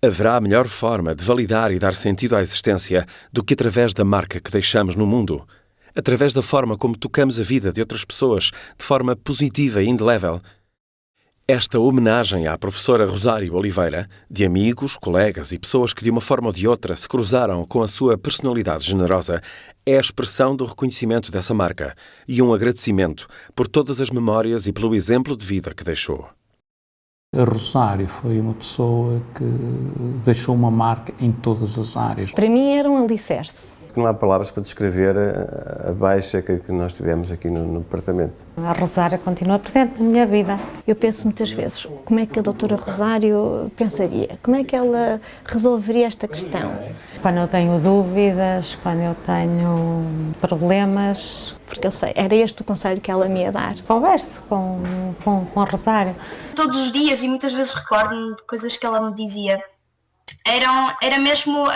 Haverá melhor forma de validar e dar sentido à existência do que através da marca que deixamos no mundo, através da forma como tocamos a vida de outras pessoas de forma positiva e indelével. Esta homenagem à professora Rosário Oliveira, de amigos, colegas e pessoas que de uma forma ou de outra se cruzaram com a sua personalidade generosa, é a expressão do reconhecimento dessa marca e um agradecimento por todas as memórias e pelo exemplo de vida que deixou. A Rosário foi uma pessoa que deixou uma marca em todas as áreas. Para mim era um alicerce. Não há palavras para descrever a baixa que nós tivemos aqui no departamento. A Rosário continua presente na minha vida. Eu penso muitas vezes, como é que a doutora Rosário pensaria? Como é que ela resolveria esta questão? Quando eu tenho dúvidas, quando eu tenho problemas... Porque eu sei, era este o conselho que ela me ia dar. Converso com a Rosário. Todos os dias, e muitas vezes recordo-me de coisas que ela me dizia. Era mesmo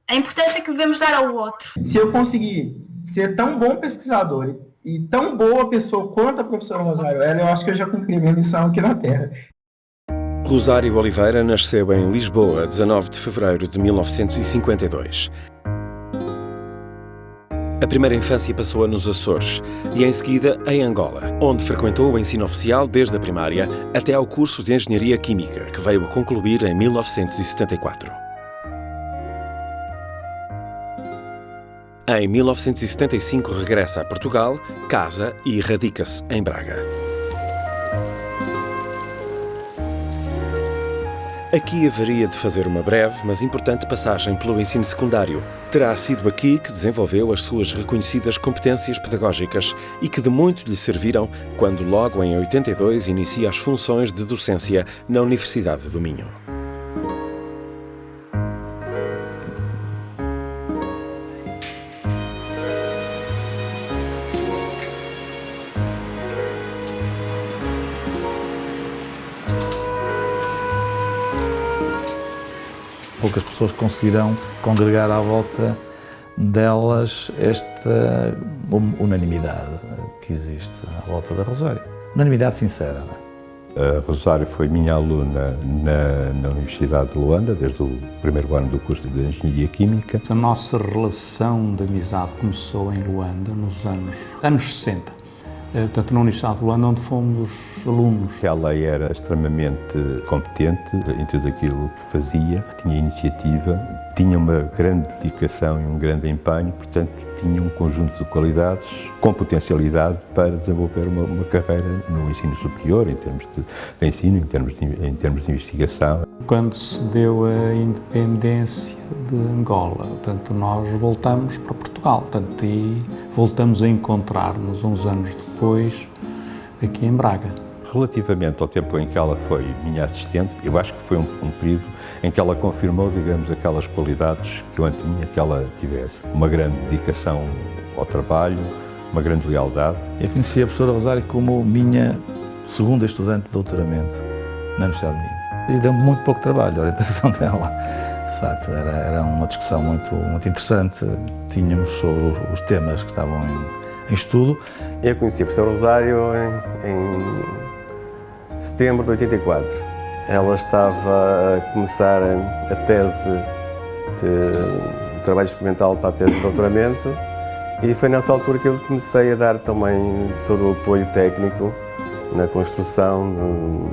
a importância que devemos dar ao outro. Se eu conseguir ser tão bom pesquisador e tão boa pessoa quanto a professora Rosário, eu acho que eu já cumpri minha missão aqui na Terra. Rosário Oliveira nasceu em Lisboa, 19 de fevereiro de 1952. A primeira infância passou-a nos Açores e, em seguida, em Angola, onde frequentou o ensino oficial desde a primária até ao curso de Engenharia Química, que veio a concluir em 1974. Em 1975 regressa a Portugal, casa e radica-se em Braga. Aqui haveria de fazer uma breve, mas importante passagem pelo ensino secundário. Terá sido aqui que desenvolveu as suas reconhecidas competências pedagógicas e que de muito lhe serviram quando, logo em 82, inicia as funções de docência na Universidade do Minho. Poucas pessoas conseguirão congregar à volta delas esta unanimidade que existe à volta da Rosário. Unanimidade sincera. A Rosário foi minha aluna na Universidade de Luanda, desde o primeiro ano do curso de Engenharia Química. A nossa relação de amizade começou em Luanda nos anos 60. Portanto, na Universidade de Luanda, onde fomos alunos. Ela era extremamente competente em tudo aquilo que fazia, tinha iniciativa, tinha uma grande dedicação e um grande empenho, portanto, tinha um conjunto de qualidades com potencialidade para desenvolver uma carreira no ensino superior, em termos de ensino, em termos de investigação. Quando se deu a independência de Angola, portanto, nós voltamos para Portugal, portanto, e voltamos a encontrar-nos uns anos depois aqui em Braga. Relativamente ao tempo em que ela foi minha assistente, eu acho que foi um período em que ela confirmou, digamos, aquelas qualidades que eu anteminha que ela tivesse. Uma grande dedicação ao trabalho, uma grande lealdade. Eu conheci a professora Rosário como minha segunda estudante de doutoramento na Universidade de Minho. E deu-me muito pouco trabalho a orientação dela. De facto, era uma discussão muito interessante que tínhamos sobre os temas que estavam em estudo. Eu conheci a professora Rosário em setembro de 84. Ela estava a começar a tese de trabalho experimental para a tese de doutoramento e foi nessa altura que eu comecei a dar também todo o apoio técnico na construção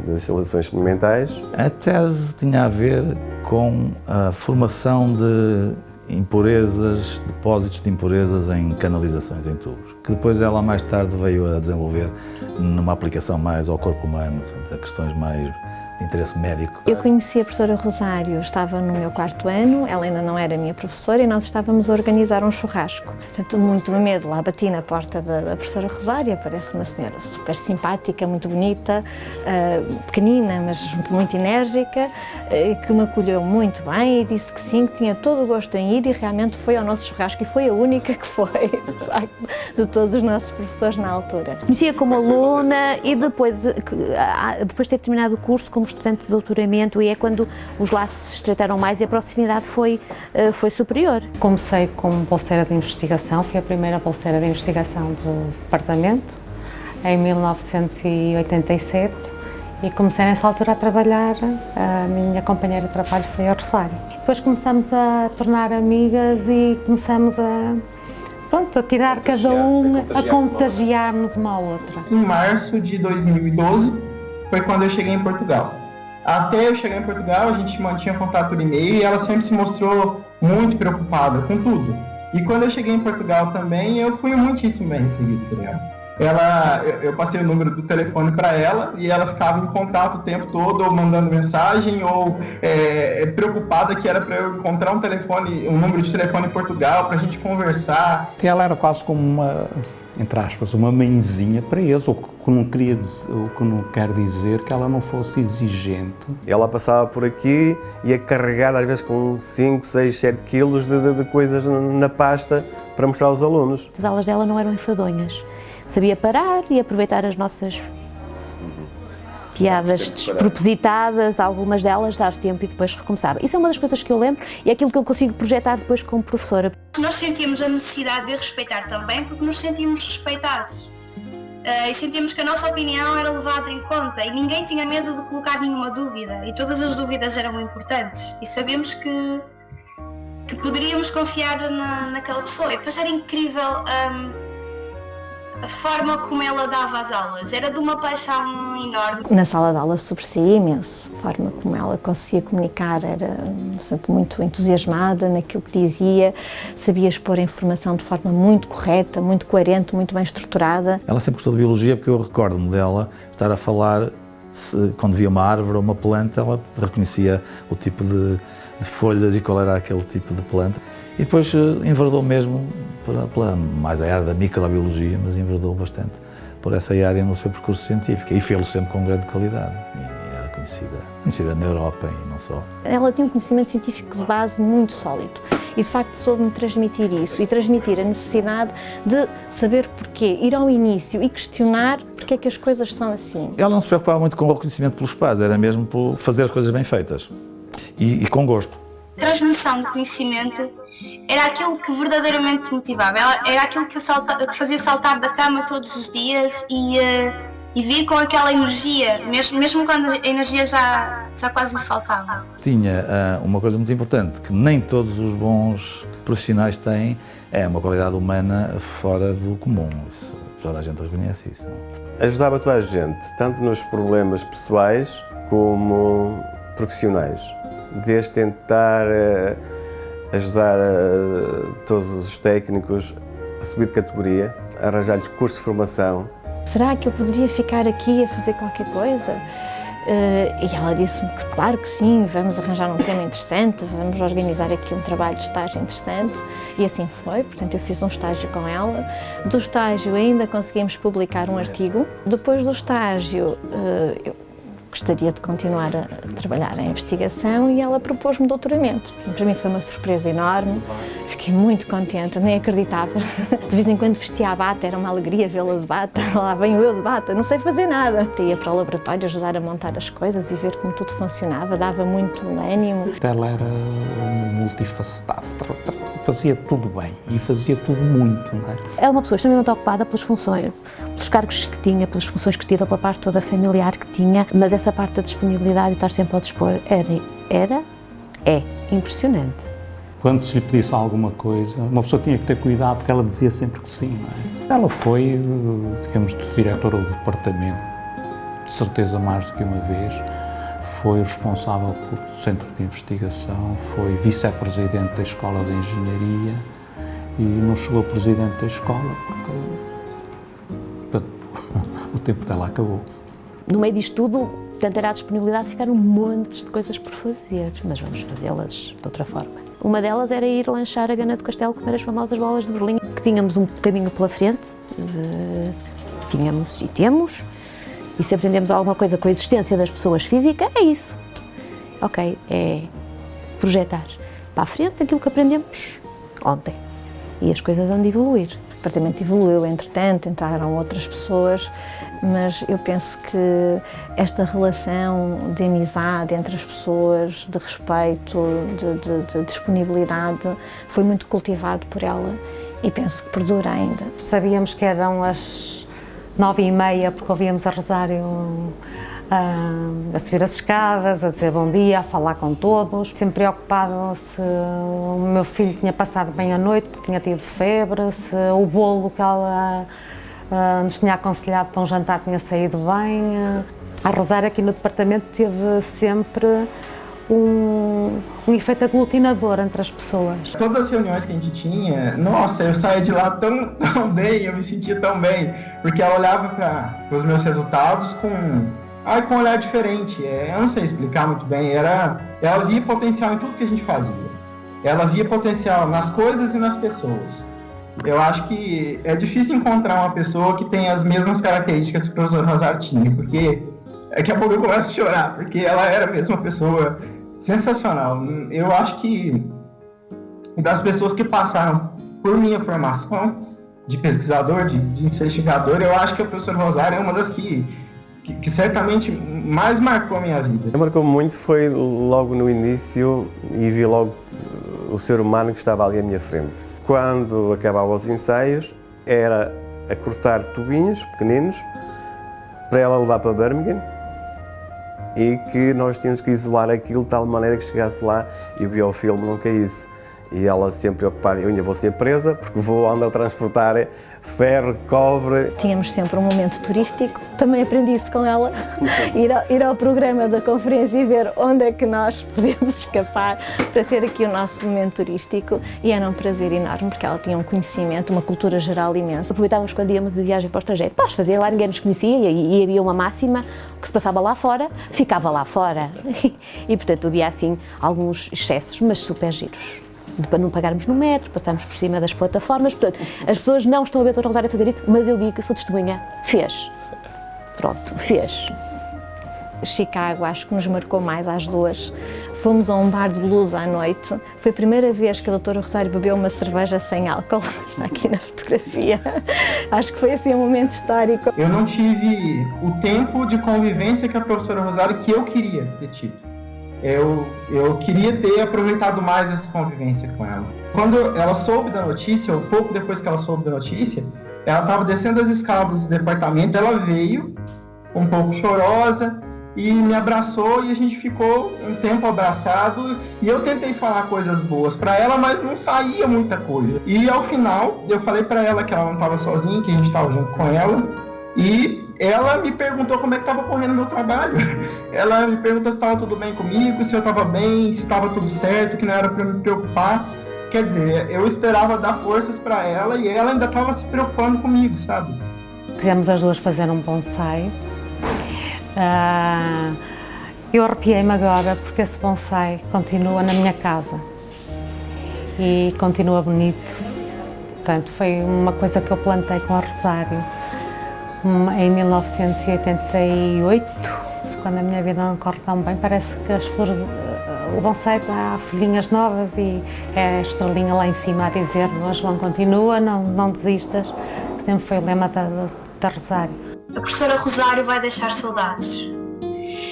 das instalações experimentais. A tese tinha a ver com a formação de impurezas, depósitos de impurezas em canalizações, em tubos, que depois ela mais tarde veio a desenvolver numa aplicação mais ao corpo humano, portanto, a questões mais de interesse médico. Eu conheci a professora Rosário, estava no meu 4º ano, ela ainda não era minha professora e nós estávamos a organizar um churrasco. Portanto, muito medo, lá bati na porta da professora Rosário, parece uma senhora super simpática, muito bonita, pequenina, mas muito enérgica, que me acolheu muito bem e disse que sim, que tinha todo o gosto em ir e realmente foi ao nosso churrasco e foi a única que foi, de facto, de todos os nossos professores na altura. Conhecia como aluna e depois de ter terminado o curso como estudante de doutoramento, e é quando os laços se estreitaram mais e a proximidade foi superior. Comecei como bolseira de investigação, fui a primeira bolseira de investigação do departamento, em 1987, E comecei nessa altura a trabalhar, a minha companheira de trabalho foi a Rosário. Depois começamos a tornar amigas e começamos a tirar cada um, a contagiar-nos uma à outra. Em março de 2012 foi quando eu cheguei em Portugal. Até eu chegar em Portugal, a gente mantinha contato por e-mail e ela sempre se mostrou muito preocupada com tudo. E quando eu cheguei em Portugal também, eu fui muitíssimo bem recebido por ela. Eu passei o número do telefone para ela e ela ficava em contato o tempo todo, ou mandando mensagem, ou preocupada que era para eu encontrar um número de telefone em Portugal para a gente conversar. Ela era quase como uma, entre aspas, uma mãezinha para eles, o que não quer dizer que ela não fosse exigente. Ela passava por aqui e ia carregar às vezes com 5, 6, 7 quilos de coisas na pasta para mostrar aos alunos. As aulas dela não eram enfadonhas. Sabia parar e aproveitar as nossas piadas despropositadas, algumas delas dar tempo e depois recomeçava. Isso é uma das coisas que eu lembro e é aquilo que eu consigo projetar depois como professora. Nós sentíamos a necessidade de respeitar também porque nos sentíamos respeitados. E sentíamos que a nossa opinião era levada em conta e ninguém tinha medo de colocar nenhuma dúvida e todas as dúvidas eram importantes e sabíamos que poderíamos confiar naquela pessoa e depois era incrível a forma como ela dava as aulas, era de uma paixão enorme. Na sala de aula sobressaía imenso, a forma como ela conseguia comunicar, era sempre muito entusiasmada naquilo que dizia, sabia expor a informação de forma muito correta, muito coerente, muito bem estruturada. Ela sempre gostou de biologia porque eu recordo-me dela estar a falar, quando via uma árvore ou uma planta, ela reconhecia o tipo de folhas e qual era aquele tipo de planta. E depois enverdou mesmo pela mais a área da microbiologia, mas enverdou bastante por essa área no seu percurso científico e fê-lo sempre com grande qualidade. E era conhecida na Europa e não só. Ela tinha um conhecimento científico de base muito sólido e de facto soube-me transmitir isso e transmitir a necessidade de saber porquê, ir ao início e questionar porque é que as coisas são assim. Ela não se preocupava muito com o reconhecimento pelos pais, era mesmo por fazer as coisas bem feitas e com gosto. A transmissão de conhecimento era aquilo que verdadeiramente motivava, era aquilo que fazia saltar da cama todos os dias e vir com aquela energia, mesmo quando a energia já quase lhe faltava. Tinha uma coisa muito importante, que nem todos os bons profissionais têm, é uma qualidade humana fora do comum. Isso, toda a gente reconhece isso. Não? Ajudava toda a gente, tanto nos problemas pessoais como profissionais. Desde tentar ajudar todos os técnicos a subir de categoria, arranjar-lhes cursos de formação. Será que eu poderia ficar aqui a fazer qualquer coisa? E ela disse-me que claro que sim, vamos arranjar um tema interessante, vamos organizar aqui um trabalho de estágio interessante e assim foi, portanto eu fiz um estágio com ela. Do estágio ainda conseguimos publicar um artigo. Depois do estágio eu gostaria de continuar a trabalhar em investigação e ela propôs-me doutoramento. Para mim foi uma surpresa enorme, fiquei muito contente, nem acreditava. De vez em quando vestia a bata, era uma alegria vê-la de bata, lá venho eu de bata, não sei fazer nada. Ia para o laboratório ajudar a montar as coisas e ver como tudo funcionava, dava muito ânimo. Ela era multifacetada, fazia tudo bem e fazia tudo muito. Não é? É uma pessoa extremamente ocupada pelas funções, pelos cargos que tinha, pelas funções que tinha, pela parte toda familiar que tinha, mas essa parte da disponibilidade e estar sempre ao dispor é impressionante. Quando se lhe pedisse alguma coisa, uma pessoa tinha que ter cuidado porque ela dizia sempre que sim. Não é? Ela foi, digamos, diretora do departamento, de certeza mais do que uma vez, foi responsável pelo centro de investigação, foi vice-presidente da Escola de Engenharia e não chegou presidente da escola porque o tempo dela acabou. No meio disto tudo, portanto, era a disponibilidade de ficar um monte de coisas por fazer, mas vamos fazê-las de outra forma. Uma delas era ir lanchar a Viana do Castelo, comer as famosas bolas de Berlim, que tínhamos um caminho pela frente, tínhamos e temos, e se aprendemos alguma coisa com a existência das pessoas físicas, é isso. Ok, é projetar para a frente aquilo que aprendemos ontem, e as coisas vão de evoluir. O departamento evoluiu, entretanto, entraram outras pessoas, mas eu penso que esta relação de amizade entre as pessoas, de respeito, de disponibilidade, foi muito cultivado por ela e penso que perdura ainda. Sabíamos que eram as 9h30, porque ouvíamos a rezar a subir as escadas, a dizer bom dia, a falar com todos, sempre preocupado se o meu filho tinha passado bem a noite, porque tinha tido febre, se o bolo que ela nos tinha aconselhado para um jantar tinha saído bem. A Rosário aqui no departamento teve sempre um efeito aglutinador entre as pessoas. Todas as reuniões que a gente tinha, nossa, eu saía de lá tão bem, eu me sentia tão bem, porque ela olhava para os meus resultados com um olhar diferente. Eu não sei explicar muito bem, ela via potencial em tudo que a gente fazia. Ela via potencial nas coisas e nas pessoas. Eu acho que é difícil encontrar uma pessoa que tenha as mesmas características que o professor Rosário tinha, porque daqui a pouco eu começo a chorar, porque ela era mesmo uma pessoa sensacional. Eu acho que das pessoas que passaram por minha formação de pesquisador, de investigador, eu acho que a professora Rosário é uma das que certamente mais marcou a minha vida. O que marcou muito foi logo no início e vi logo o ser humano que estava ali à minha frente. Quando acabavam os ensaios, era a cortar tubinhos pequeninos para ela levar para Birmingham e que nós tínhamos que isolar aquilo de tal maneira que chegasse lá e o biofilme não caísse. E ela sempre preocupada, eu ainda vou ser presa porque vou andar a transportar ferro, cobre. Tínhamos sempre um momento turístico, também aprendi isso com ela, ir ao programa da conferência e ver onde é que nós podemos escapar para ter aqui o nosso momento turístico, e era um prazer enorme porque ela tinha um conhecimento, uma cultura geral imensa. Aproveitávamos quando íamos de viagem para o estrangeiro, pós fazer lá, ninguém nos conhecia e havia uma máxima, o que se passava lá fora, ficava lá fora. E portanto havia assim alguns excessos, mas super giros. Para não pagarmos no metro, passamos por cima das plataformas, portanto, as pessoas não estão a ver a doutora Rosário a fazer isso, mas eu digo que eu sou testemunha, fez. Pronto, fez. Chicago acho que nos marcou mais às duas. Fomos a um bar de blues à noite. Foi a primeira vez que a doutora Rosário bebeu uma cerveja sem álcool. Está aqui na fotografia. Acho que foi assim um momento histórico. Eu não tive o tempo de convivência que a professora Rosário que eu queria ter tido. Eu queria ter aproveitado mais essa convivência com ela. Quando ela soube da notícia, ou pouco depois que ela soube da notícia, ela estava descendo as escadas do departamento, ela veio um pouco chorosa e me abraçou e a gente ficou um tempo abraçado e eu tentei falar coisas boas para ela, mas não saía muita coisa. E ao final, eu falei para ela que ela não estava sozinha, que a gente estava junto com ela, e ela me perguntou como é que estava correndo o meu trabalho. Ela me perguntou se estava tudo bem comigo, se eu estava bem, se estava tudo certo, que não era para me preocupar. Quer dizer, eu esperava dar forças para ela e ela ainda estava se preocupando comigo, sabe? Quisemos as duas fazer um bonsai. Eu arrepiei-me agora porque esse bonsai continua na minha casa e continua bonito. Portanto, foi uma coisa que eu plantei com a Rosário em 1988, quando a minha vida não corre tão bem. Parece que as flores, o bonsai dá folhinhas novas e é a estrelinha lá em cima a dizer-nos: João, continua, não desistas, que sempre foi o lema da Rosário. A professora Rosário vai deixar saudades.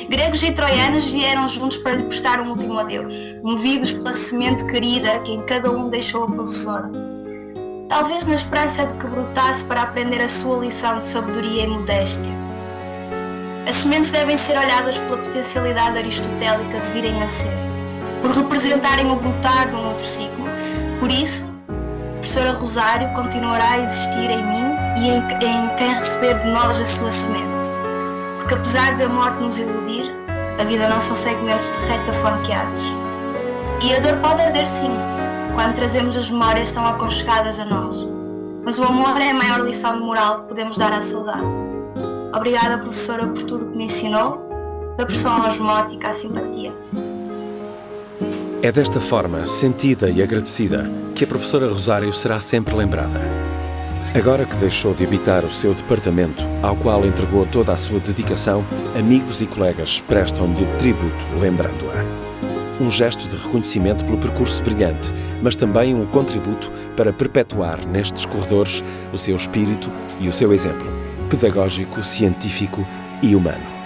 Gregos e troianos vieram juntos para lhe prestar um último adeus, movidos pela semente querida que em cada um deixou a professora. Talvez na esperança de que brotasse para aprender a sua lição de sabedoria e modéstia. As sementes devem ser olhadas pela potencialidade aristotélica de virem a ser, por representarem o brotar de um outro ciclo. Por isso, a professora Rosário continuará a existir em mim e em quem receber de nós a sua semente. Porque apesar da morte nos iludir, a vida não são segmentos de reta flanqueados. E a dor pode arder sim, quando trazemos as memórias tão aconchegadas a nós. Mas o amor é a maior lição de moral que podemos dar à saudade. Obrigada, professora, por tudo que me ensinou, da pressão osmótica à simpatia. É desta forma, sentida e agradecida, que a professora Rosário será sempre lembrada. Agora que deixou de habitar o seu departamento, ao qual entregou toda a sua dedicação, amigos e colegas prestam-lhe tributo lembrando-a. Um gesto de reconhecimento pelo percurso brilhante, mas também um contributo para perpetuar nestes corredores o seu espírito e o seu exemplo pedagógico, científico e humano.